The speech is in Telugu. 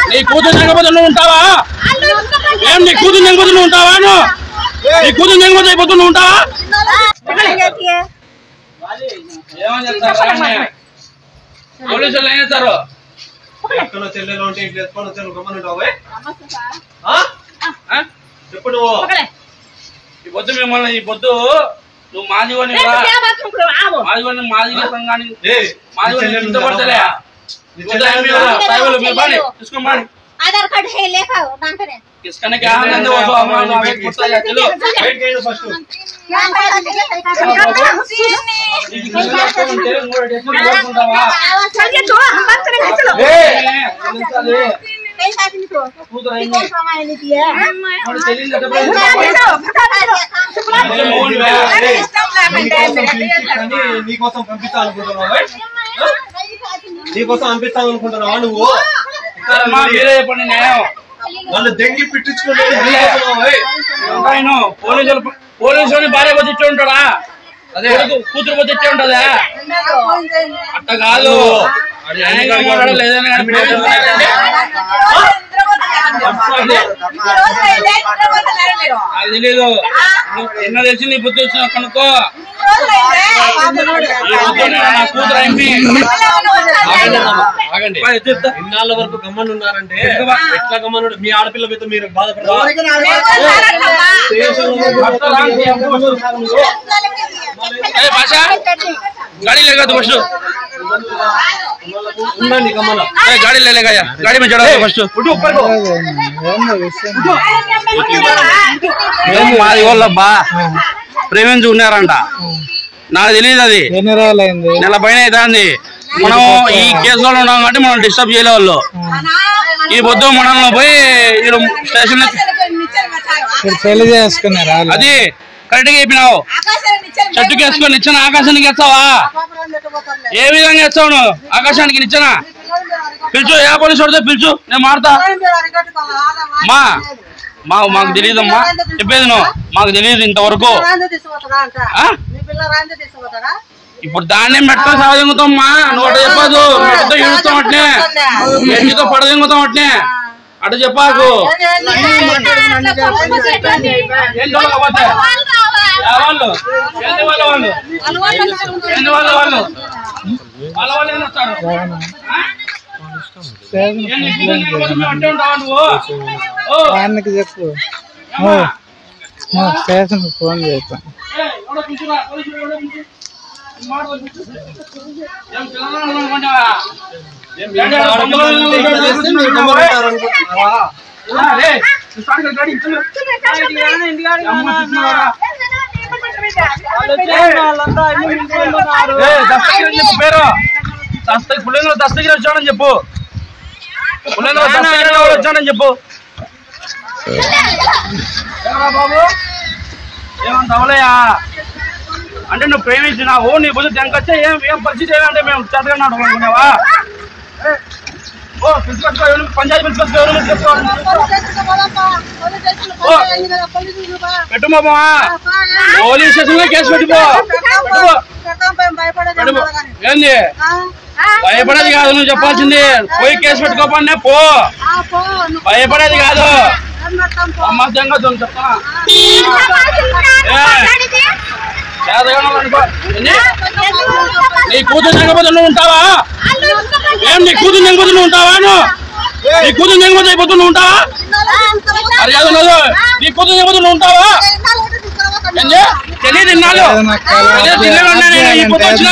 నీ కూతురు లేకపోతే నువ్వు ఉంటావా? ఏం నీ కూతురు లేకపోతే నువ్వు ఉంటావా? నీ కూతురు లేకపోతే అయిపోతే నువ్వు ఉంటావా? ఏమని చెప్తారు? పోలీసులు ఏం చేస్తారు? ఎక్కడో చెల్లెలు ఉంటే ఇంట్లో ఎత్తుకొని వచ్చాను గమ్మనుంటావు. చెప్పు నువ్వు ఈ పొద్దు మిమ్మల్ని ఈ పొద్దు నువ్వు మాదిగోని మాదిగోని సంఘాన్ని మాదిగోని ఇంతపడతలే తీసుకోమని आधार कार्ड है लेखा मांगते हैं किसकने क्या आनंद हो तो हमारा वेट करता है चलो वेट करो फर्स्ट क्या चलिए तो हम बात करेंगे चलो पैसा नहीं तो कौन समय नहीं दिया और चलिए जब నీకోసం పంపిస్తానుకుంటున్నావా? నీకోసం పంపిస్తానుకుంటున్నావా నువ్వు? వాళ్ళు దెంగి పెట్టించుకోలేదు. పోలీసుని భార్య బతిచ్చే ఉంటాడా? అదే కూతురు బతిచ్చే ఉంటదా? అట్ట కాదు లేదని అది తెలీదు. ఎన్న తెలిసి నీ బుద్ధి వచ్చిన కనుక్కో. నా కూతురు ఎంపీ ఇన్నాళ్ళ వరకు గమ్మని ఉన్నారంటే ఎట్లా గమ్మను? మీ ఆడపిల్ల మీద మీరు బాధపడతారు. गाड़ी लेगा तो फर्स्ट गाड़ी ले लेगा यार गाड़ी में चढ़ा फर्स्ट మాది వాళ్ళబ్బా ప్రేమించుకున్నారంట. నాకు తెలియదు అది నెల పైన అవుతుంది. మనం ఈ కేసులో ఉన్నాం కాబట్టి మనం డిస్టర్బ్ చేయలే వాళ్ళు. ఈ పొద్దు మనల్ని పోయి స్టేషన్ పెళ్లి చేసుకున్నారా? అది కరెక్ట్ గా చెప్పినావు. చెట్టుకి వేసుకొని నిచ్చిన ఆకాశానికి ఎత్తావా? ఏ విధంగా ఎత్తావు నువ్వు ఆకాశానికి నిచ్చిన? పిలుచు, ఏ పోలీసు వాడితే పిలుచు, నేను మారుతా. మాకు తెలియదమ్మా, చెప్పేది నువ్వు. మాకు తెలియదు ఇంతవరకు. ఇప్పుడు దాన్నే మెట్ట సాధింగుతామ్మా. నువ్వు అట్ట చెప్పదు. మెట్టతో ఏడుస్తాం అట్నే, ఎన్నితో పడదింగుతాం అట్నే. అట చెప్పాకు. ఆయనకి చెప్పు, స్టేషన్ ఫోన్ చేస్తా. దస్తగిరి వచ్చాడని చెప్పు. వచ్చాడని చెప్పు బాబు. ఏమంటావులయ్యా అంటే నువ్వు ప్రేమించినావు, నీ బుద్ధి తెంకొచ్చా? ఏం పరిస్థితి ఏమంటే మేము చదవన్నాడు అనుకున్నావా? పంచాయతీ పిలుచుకొచ్చుకో. పెట్టు బాబా, పోలీస్ స్టేషన్ లో కేసు పెట్టిపో. ఏంది భయపడేది కాదు, నువ్వు చెప్పాల్సింది. పోయి కేసు పెట్టుకోపండి పో. భయపడేది కాదు. అమ్మతంగా చెప్తా. నీ కూతురు లేకపోతే నువ్వు ఉంటావా? ఏం నీ కూతురు లేకపోతే నువ్వు ఉంటావా? నీ కూతురు లేకపోతే అయిపోతే నువ్వు ఉంటావా? అది కాదు, నీ కూతురు లేకపోతే నువ్వు ఉంటావా? తెలియదు ఇన్నాళ్ళు ఈ పొద్దు వచ్చిన